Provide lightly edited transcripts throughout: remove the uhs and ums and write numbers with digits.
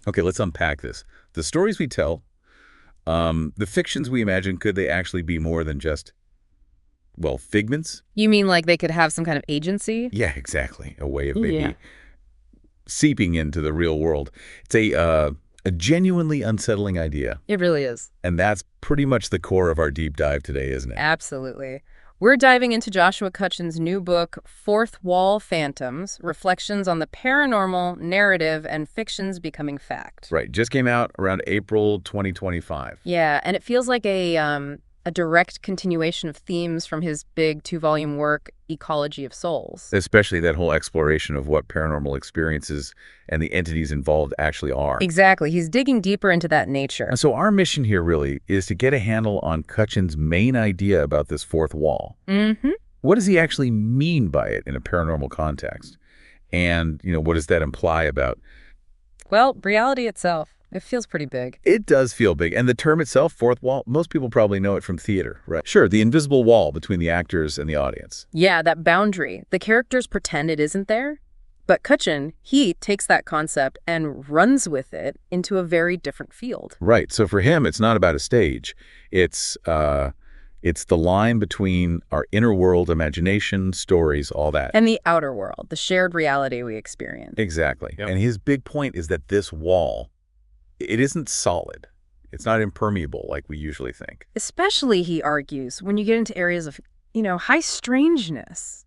Okay, let's unpack this. The stories we tell, the fictions we imagine, could they actually be more than just, well, figments? You mean like they could have some kind of agency? Yeah, exactly. A way of Yeah. maybe seeping into the real world. It's a genuinely unsettling idea, It really is. and that's pretty much the core of our deep dive today, isn't it? Absolutely. We're diving into Joshua Cutchin's new book, Fourth Wall Phantoms, Reflections on the Paranormal, Narrative, and Fiction's Becoming Fact. Right, just came out around April 2025. Yeah, and it feels like a direct continuation of themes from his big 2-volume work, Ecology of Souls. Especially that whole exploration of what paranormal experiences and the entities involved actually are. Exactly. He's digging deeper into that nature. And so our mission here really is to get a handle on Cutchin's main idea about this fourth wall. Mm-hmm. What does he actually mean by it in a paranormal context? And, what does that imply about? Well, reality itself. It feels pretty big. It does feel big. And the term itself, fourth wall, most people probably know it from theater, right? Sure, the invisible wall between the actors and the audience. Yeah, that boundary. The characters pretend it isn't there. But Cutchin, he takes that concept and runs with it into a very different field. Right. So for him, it's not about a stage. It's the line between our inner world, imagination, stories, all that. And the outer world, the shared reality we experience. Exactly. Yep. And his big point is that this wall, it isn't solid. It's not impermeable like we usually think. Especially, he argues, when you get into areas of, high strangeness.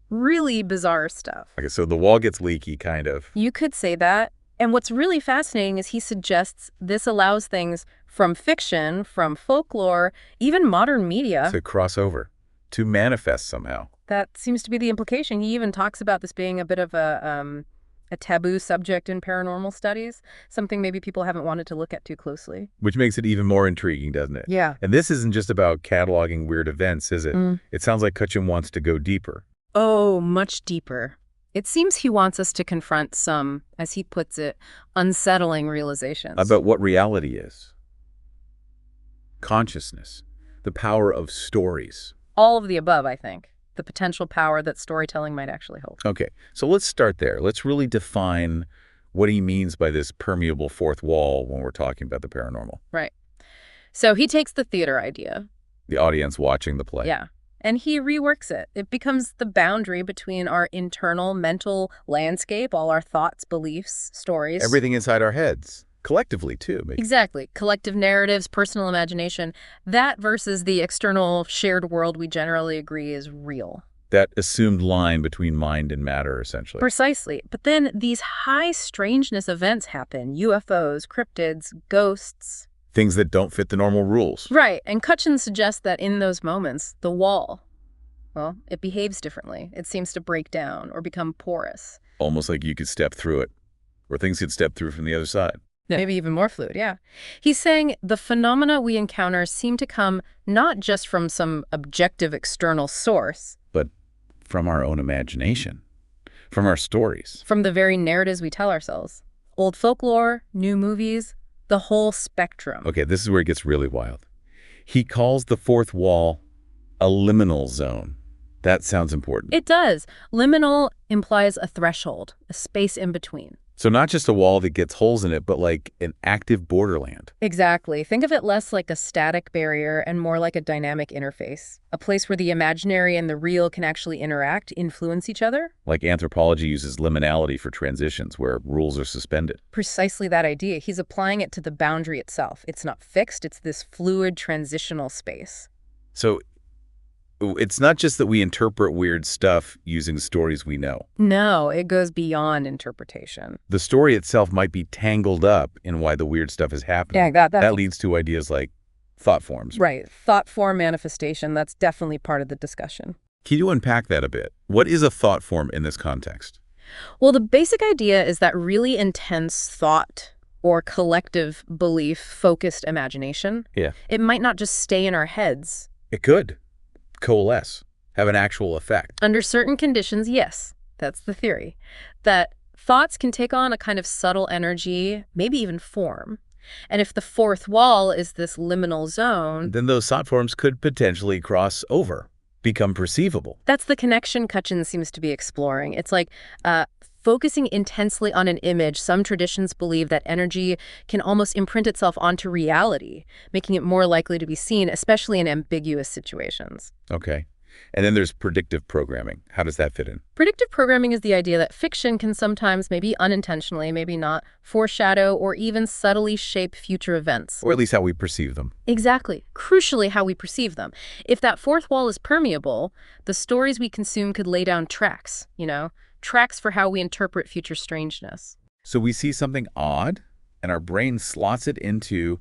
Really bizarre stuff. Okay, so the wall gets leaky, kind of. You could say that. And what's really fascinating is he suggests this allows things from fiction, from folklore, even modern media. To cross over, to manifest somehow. That seems to be the implication. He even talks about this being a bit of a taboo subject in paranormal studies, something maybe people haven't wanted to look at too closely. Which makes it even more intriguing, doesn't it? Yeah. And this isn't just about cataloging weird events, is it? It sounds like Cutchin wants to go deeper. Oh, much deeper. It seems he wants us to confront some, as he puts it, unsettling realizations. About what reality is. Consciousness. The power of stories. All of the above, I think. The potential power that storytelling might actually hold. Okay, so let's start there. Let's really define what he means by this permeable fourth wall when we're talking about the paranormal. Right. So he takes the theater idea. The audience watching the play. Yeah. And he reworks it. It becomes the boundary between our internal mental landscape, all our thoughts, beliefs, stories. Everything inside our heads. Collectively, too. Maybe. Exactly. Collective narratives, personal imagination. That versus the external shared world we generally agree is real. That assumed line between mind and matter, essentially. Precisely. But then these high strangeness events happen. UFOs, cryptids, ghosts. Things that don't fit the normal rules. Right. And Cutchin suggests that in those moments, the wall, well, it behaves differently. It seems to break down or become porous. Almost like you could step through it. Or things could step through from the other side. Yeah. Maybe even more fluid, yeah. He's saying the phenomena we encounter seem to come not just from some objective external source, but from our own imagination. From our stories. from the very narratives we tell ourselves. Old folklore, new movies, the whole spectrum. Okay, this is where it gets really wild. He calls the fourth wall a liminal zone. That sounds important. It does. Liminal implies a threshold, a space in between. So not just a wall that gets holes in it, but like an active borderland. Exactly. Think of it less like a static barrier and more like a dynamic interface. A place where the imaginary and the real can actually interact, influence each other. Like anthropology uses liminality for transitions, where rules are suspended. Precisely that idea. He's applying it to the boundary itself. It's not fixed. It's this fluid transitional space. So it's not just that we interpret weird stuff using stories we know. No, it goes beyond interpretation. The story itself might be tangled up in why the weird stuff is happening. Yeah, That leads to ideas like thought forms. right. Thought form manifestation, that's definitely part of the discussion. Can you unpack that a bit? What is a thought form in this context? Well, the basic idea is that really intense thought or collective belief-focused imagination, Yeah. it might not just stay in our heads. It could coalesce, have an actual effect. Under certain conditions, yes, that's the theory, that thoughts can take on a kind of subtle energy, maybe even form. And if the fourth wall is this liminal zone, Then those thought forms could potentially cross over, become perceivable. that's the connection Cutchin seems to be exploring. It's like focusing intensely on an image, some traditions believe that energy can almost imprint itself onto reality, making it more likely to be seen, especially in ambiguous situations. Okay. And then there's predictive programming. How does that fit in? Predictive programming is the idea that fiction can sometimes, maybe unintentionally, maybe not, foreshadow or even subtly shape future events. Or at least how we perceive them. Exactly. Crucially, how we perceive them. If that fourth wall is permeable, the stories we consume could lay down tracks, tracks for how we interpret future strangeness. So we see something odd, and our brain slots it into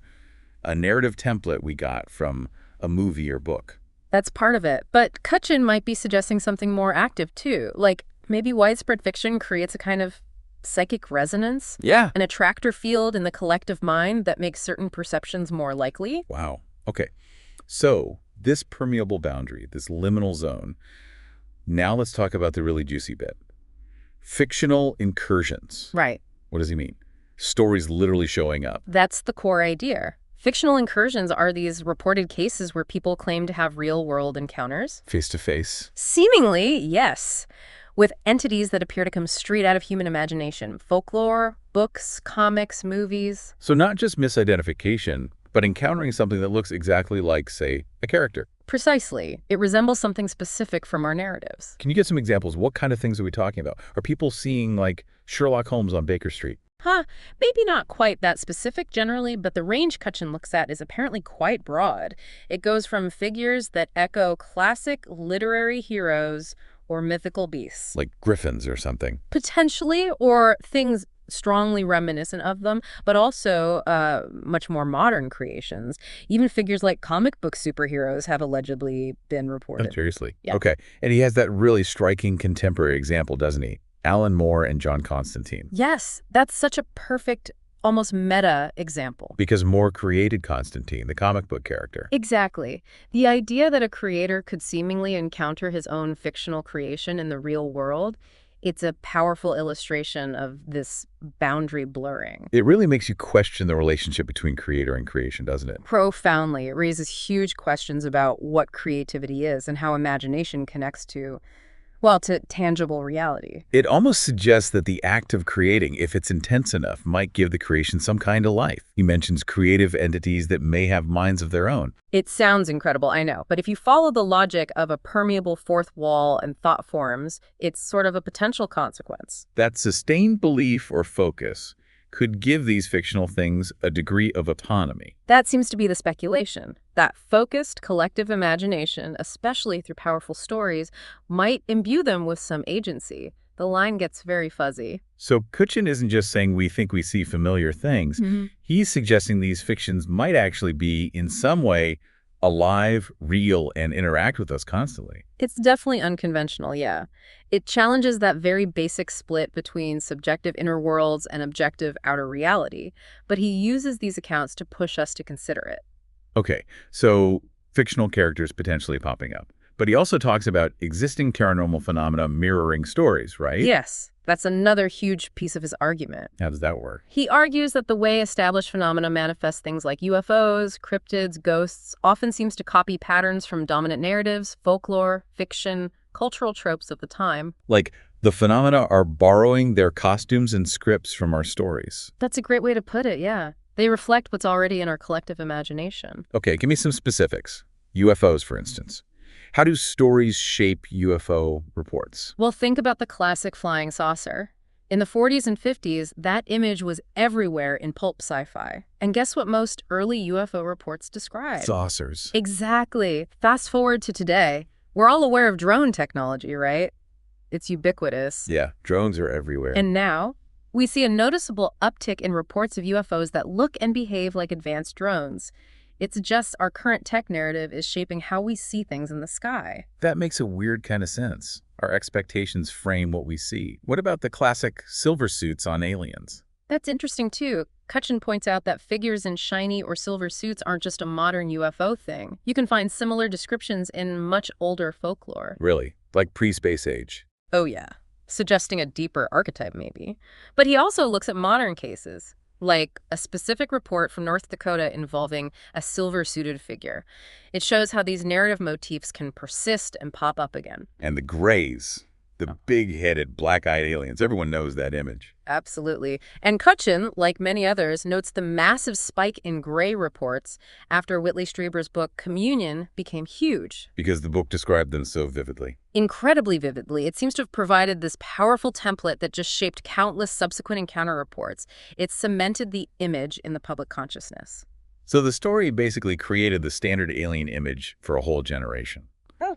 a narrative template we got from a movie or book. That's part of it. But Kutchin might be suggesting something more active, too. Like, maybe widespread fiction creates a kind of psychic resonance? Yeah. An attractor field in the collective mind that makes certain perceptions more likely? Wow. Okay. So this permeable boundary, this liminal zone, now let's talk about the really juicy bit. Fictional incursions. Right. What does he mean? Stories literally showing up. That's the core idea. Fictional incursions are these reported cases where people claim to have real-world encounters. Face to face. Seemingly, yes, with entities that appear to come straight out of human imagination. Folklore, books, comics, movies. So not just misidentification, but encountering something that looks exactly like, say, a character. Precisely. It resembles something specific from our narratives. Can you get some examples? What kind of things are we talking about? Are people seeing, like, Sherlock Holmes on Baker Street? Maybe not quite that specific generally, but the range Kutchin looks at is apparently quite broad. It goes from figures that echo classic literary heroes or mythical beasts. Like griffins or something. Potentially, or things strongly reminiscent of them, but also much more modern creations. Even figures like comic book superheroes have allegedly been reported. Oh, seriously? Yeah. Okay. And he has that really striking contemporary example, doesn't he? Alan Moore and John Constantine. Yes, that's such a perfect, almost meta example. Because Moore created Constantine, the comic book character. Exactly. The idea that a creator could seemingly encounter his own fictional creation in the real world, it's a powerful illustration of this boundary blurring. It really makes you question the relationship between creator and creation, doesn't it? Profoundly. It raises huge questions about what creativity is and how imagination connects to tangible reality. It almost suggests that the act of creating, if it's intense enough, might give the creation some kind of life. He mentions creative entities that may have minds of their own. It sounds incredible, I know. But if you follow the logic of a permeable fourth wall and thought forms, it's sort of a potential consequence. That sustained belief or focus could give these fictional things a degree of autonomy. That seems to be the speculation. That focused collective imagination, especially through powerful stories, might imbue them with some agency. The line gets very fuzzy. So Kutchin isn't just saying we think we see familiar things. He's suggesting these fictions might actually be, in some way, alive, real, and interact with us constantly. It's definitely unconventional, yeah. It challenges that very basic split between subjective inner worlds and objective outer reality, but he uses these accounts to push us to consider it. Okay, so fictional characters potentially popping up. But he also talks about existing paranormal phenomena mirroring stories, right? Yes, that's another huge piece of his argument. How does that work? He argues that the way established phenomena manifest things like UFOs, cryptids, ghosts often seems to copy patterns from dominant narratives, folklore, fiction, cultural tropes of the time. Like, the phenomena are borrowing their costumes and scripts from our stories. That's a great way to put it, yeah. They reflect what's already in our collective imagination. Okay, give me some specifics. UFOs, for instance. How do stories shape UFO reports? Well, think about the classic flying saucer. In the 40s and 50s, that image was everywhere in pulp sci-fi. And guess what most early UFO reports describe? Saucers. Exactly. Fast forward to today. We're all aware of drone technology, right? It's ubiquitous. Yeah, drones are everywhere. And now, we see a noticeable uptick in reports of UFOs that look and behave like advanced drones. It's just our current tech narrative is shaping how we see things in the sky. That makes a weird kind of sense. Our expectations frame what we see. What about the classic silver suits on aliens? That's interesting, too. Kutchin points out that figures in shiny or silver suits aren't just a modern UFO thing. You can find similar descriptions in much older folklore. Really? Like pre-space age? Oh, yeah. Suggesting a deeper archetype, maybe. But he also looks at modern cases, like a specific report from North Dakota involving a silver-suited figure. It shows how these narrative motifs can persist and pop up again. And the grays. The big-headed, black-eyed aliens. Everyone knows that image. Absolutely. And Kutchin, like many others, notes the massive spike in gray reports after Whitley Strieber's book Communion became huge. Because the book described them so vividly. Incredibly vividly. It seems to have provided this powerful template that just shaped countless subsequent encounter reports. It cemented the image in the public consciousness. So the story basically created the standard alien image for a whole generation. Oh.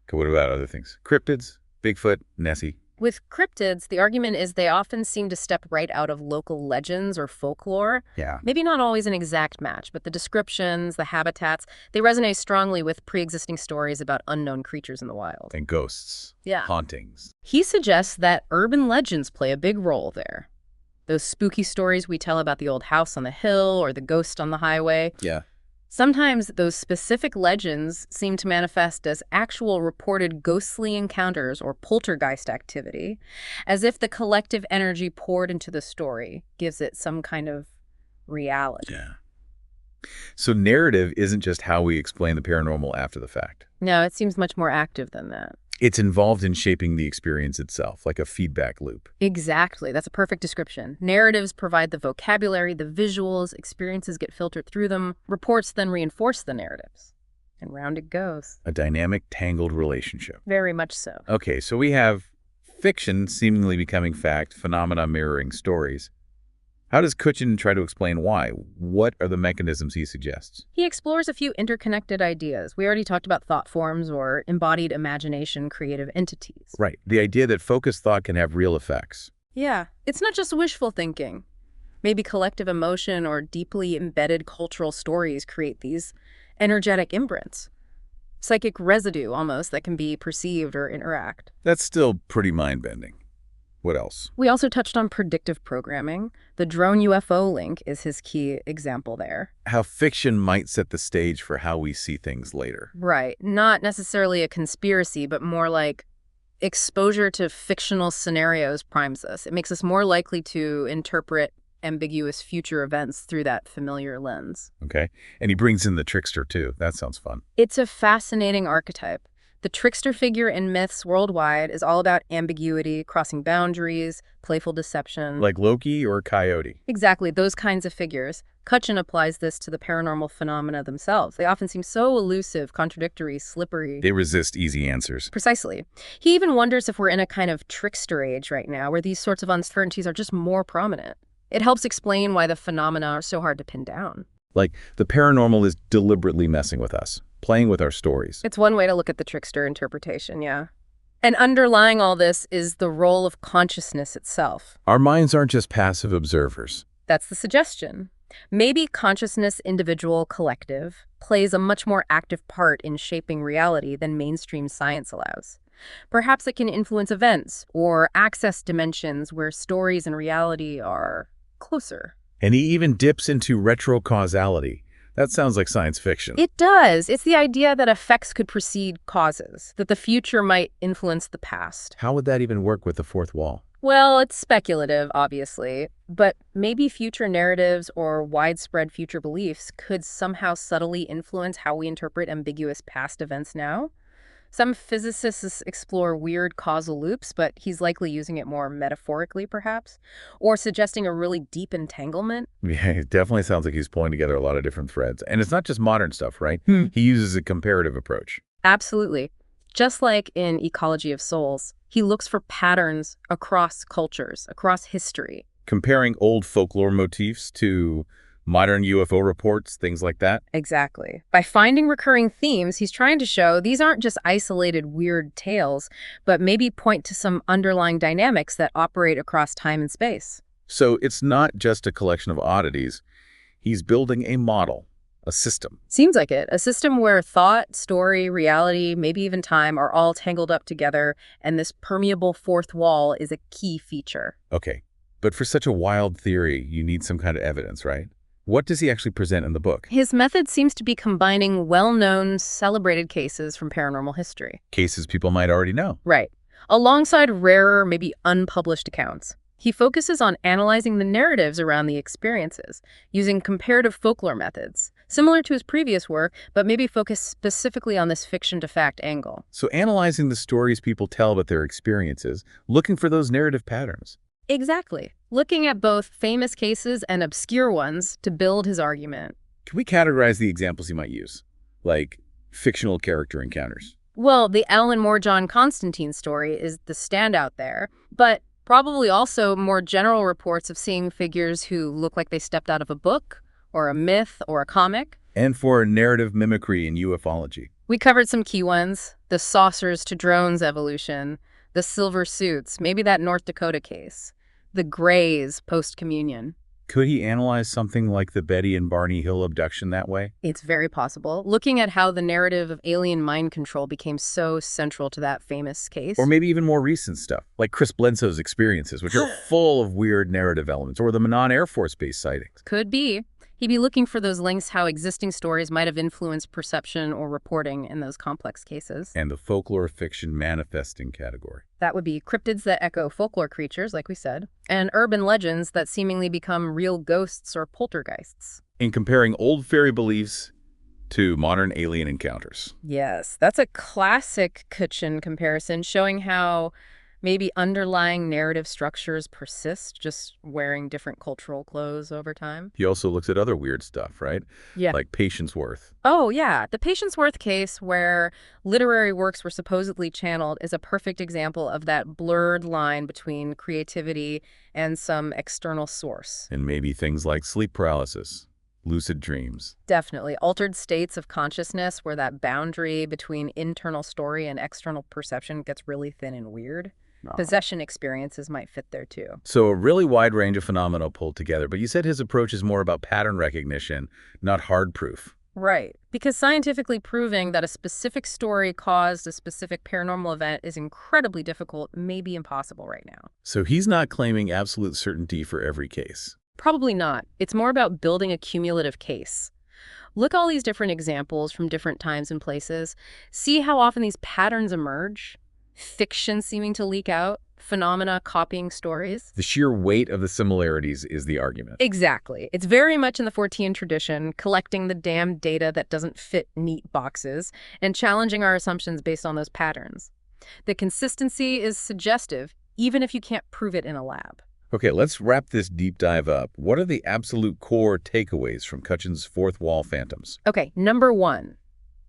Okay, what about other things? Cryptids, Bigfoot, Nessie. With cryptids, the argument is they often seem to step right out of local legends or folklore. Yeah. Maybe not always an exact match, but the descriptions, the habitats, they resonate strongly with pre-existing stories about unknown creatures in the wild. And ghosts. Yeah. Hauntings. He suggests that urban legends play a big role there. Those spooky stories we tell about the old house on the hill or the ghost on the highway. Yeah. Sometimes those specific legends seem to manifest as actual reported ghostly encounters or poltergeist activity, as if the collective energy poured into the story gives it some kind of reality. Yeah. So narrative isn't just how we explain the paranormal after the fact. No, it seems much more active than that. It's involved in shaping the experience itself, like a feedback loop. Exactly. That's a perfect description. Narratives provide the vocabulary, the visuals, experiences get filtered through them, reports then reinforce the narratives. And round it goes. A dynamic, tangled relationship. Very much so. Okay, so we have fiction seemingly becoming fact, phenomena mirroring stories. How does Kutchin try to explain why? What are the mechanisms he suggests? He explores a few interconnected ideas. We already talked about thought forms or embodied imagination, creative entities. Right. The idea that focused thought can have real effects. Yeah. It's not just wishful thinking. Maybe collective emotion or deeply embedded cultural stories create these energetic imprints. Psychic residue, almost, that can be perceived or interact. That's still pretty mind-bending. What else? We also touched on predictive programming. The drone UFO link is his key example there. How fiction might set the stage for how we see things later. Right. Not necessarily a conspiracy, but more like exposure to fictional scenarios primes us. It makes us more likely to interpret ambiguous future events through that familiar lens. Okay. And he brings in the trickster, too. That sounds fun. It's a fascinating archetype. The trickster figure in myths worldwide is all about ambiguity, crossing boundaries, playful deception. Like Loki or Coyote. Exactly, those kinds of figures. Kutchin applies this to the paranormal phenomena themselves. They often seem so elusive, contradictory, slippery. They resist easy answers. Precisely. He even wonders if we're in a kind of trickster age right now, where these sorts of uncertainties are just more prominent. It helps explain why the phenomena are so hard to pin down. Like, the paranormal is deliberately messing with us, playing with our stories. It's one way to look at the trickster interpretation, yeah. And underlying all this is the role of consciousness itself. Our minds aren't just passive observers. That's the suggestion. Maybe consciousness, individual, collective, plays a much more active part in shaping reality than mainstream science allows. Perhaps it can influence events or access dimensions where stories and reality are closer. And he even dips into retrocausality. That sounds like science fiction. It does. It's the idea that effects could precede causes, that the future might influence the past. How would that even work with the fourth wall? Well, it's speculative, obviously, but maybe future narratives or widespread future beliefs could somehow subtly influence how we interpret ambiguous past events now. Some physicists explore weird causal loops, but he's likely using it more metaphorically, perhaps, or suggesting a really deep entanglement. Yeah, it definitely sounds like he's pulling together a lot of different threads. And it's not just modern stuff, right? He uses a comparative approach. Absolutely. Just like in Ecology of Souls, he looks for patterns across cultures, across history. Comparing old folklore motifs to modern UFO reports, things like that. Exactly. By finding recurring themes, he's trying to show these aren't just isolated weird tales, but maybe point to some underlying dynamics that operate across time and space. So it's not just a collection of oddities. He's building a model, a system. Seems like it. A system where thought, story, reality, maybe even time are all tangled up together, and this permeable fourth wall is a key feature. Okay, but for such a wild theory, you need some kind of evidence, right? What does he actually present in the book? His method seems to be combining well-known, celebrated cases from paranormal history. Cases people might already know. Right. Alongside rarer, maybe unpublished accounts. He focuses on analyzing the narratives around the experiences, using comparative folklore methods, similar to his previous work, but maybe focus specifically on this fiction-to-fact angle. So analyzing the stories people tell about their experiences, looking for those narrative patterns. Exactly. Looking at both famous cases and obscure ones to build his argument. Can we categorize the examples you might use? Like fictional character encounters. Well, the Ellen Moore John Constantine story is the standout there, but probably also more general reports of seeing figures who look like they stepped out of a book, or a myth, or a comic. And for narrative mimicry in ufology. We covered some key ones: the saucers to drones evolution, the silver suits, maybe that North Dakota case, the Greys post-communion. Could he analyze something like the Betty and Barney Hill abduction that way? It's very possible, looking at how the narrative of alien mind control became so central to that famous case. Or maybe even more recent stuff, like Chris Bledsoe's experiences, which are full of weird narrative elements, or the Manan Air Force Base sightings. Could be. He'd be looking for those links, how existing stories might have influenced perception or reporting in those complex cases. And the folklore fiction manifesting category. That would be cryptids that echo folklore creatures, like we said, and urban legends that seemingly become real ghosts or poltergeists. In comparing old fairy beliefs to modern alien encounters. Yes, that's a classic Kutchin comparison, showing how maybe underlying narrative structures persist, just wearing different cultural clothes over time. He also looks at other weird stuff, right? Yeah. Like Patience Worth. Oh, yeah. The Patience Worth case, where literary works were supposedly channeled, is a perfect example of that blurred line between creativity and some external source. And maybe things like sleep paralysis, lucid dreams. Definitely. Altered states of consciousness where that boundary between internal story and external perception gets really thin and weird. Possession experiences might fit there too. So a really wide range of phenomena pulled together, but you said his approach is more about pattern recognition, not hard proof. Right. Because scientifically proving that a specific story caused a specific paranormal event is incredibly difficult, maybe impossible right now. So he's not claiming absolute certainty for every case. Probably not. It's more about building a cumulative case. Look at all these different examples from different times and places. See how often these patterns emerge. Fiction seeming to leak out, phenomena copying stories. The sheer weight of the similarities is the argument. Exactly. It's very much in the Fortean tradition, collecting the damned data that doesn't fit neat boxes and challenging our assumptions based on those patterns. The consistency is suggestive, even if you can't prove it in a lab. Okay, let's wrap this deep dive up. What are the absolute core takeaways from Kutchin's fourth wall phantoms? Okay, number one.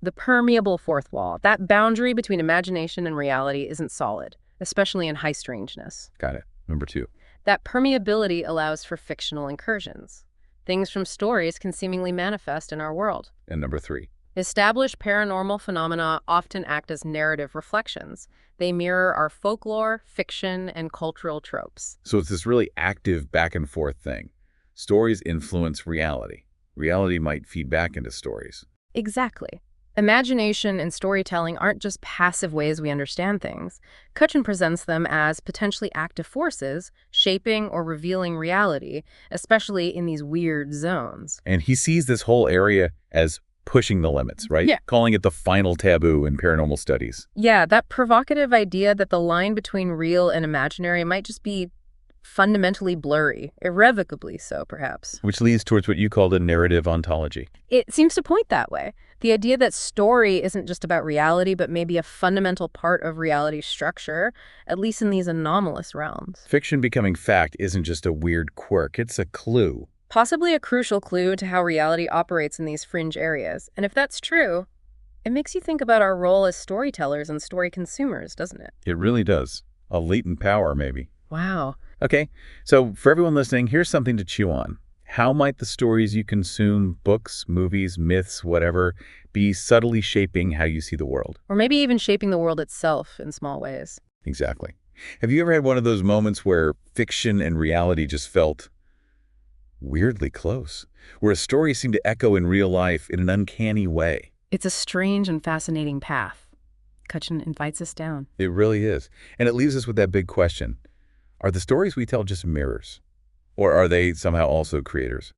The permeable fourth wall, that boundary between imagination and reality, isn't solid, especially in high strangeness. Got it. Number two. That permeability allows for fictional incursions. Things from stories can seemingly manifest in our world. And number three. Established paranormal phenomena often act as narrative reflections. They mirror our folklore, fiction, and cultural tropes. So it's this really active back and forth thing. Stories influence reality. Reality might feed back into stories. Exactly. Imagination and storytelling aren't just passive ways we understand things. Kutchin presents them as potentially active forces, shaping or revealing reality, especially in these weird zones. And he sees this whole area as pushing the limits, right? Yeah. Calling it the final taboo in paranormal studies. Yeah, that provocative idea that the line between real and imaginary might just be fundamentally blurry, irrevocably so, perhaps. Which leads towards what you called a narrative ontology. It seems to point that way. The idea that story isn't just about reality, but maybe a fundamental part of reality structure, at least in these anomalous realms. Fiction becoming fact isn't just a weird quirk, it's a clue. Possibly a crucial clue to how reality operates in these fringe areas. And if that's true, it makes you think about our role as storytellers and story consumers, doesn't it? It really does. A latent power, maybe. Wow. Okay, so for everyone listening, here's something to chew on. How might the stories you consume, books, movies, myths, whatever, be subtly shaping how you see the world? Or maybe even shaping the world itself in small ways. Exactly. Have you ever had one of those moments where fiction and reality just felt weirdly close, where a story seemed to echo in real life in an uncanny way? It's a strange and fascinating path. Kutchin invites us down. It really is. And it leaves us with that big question. Are the stories we tell just mirrors? Or are they somehow also creators?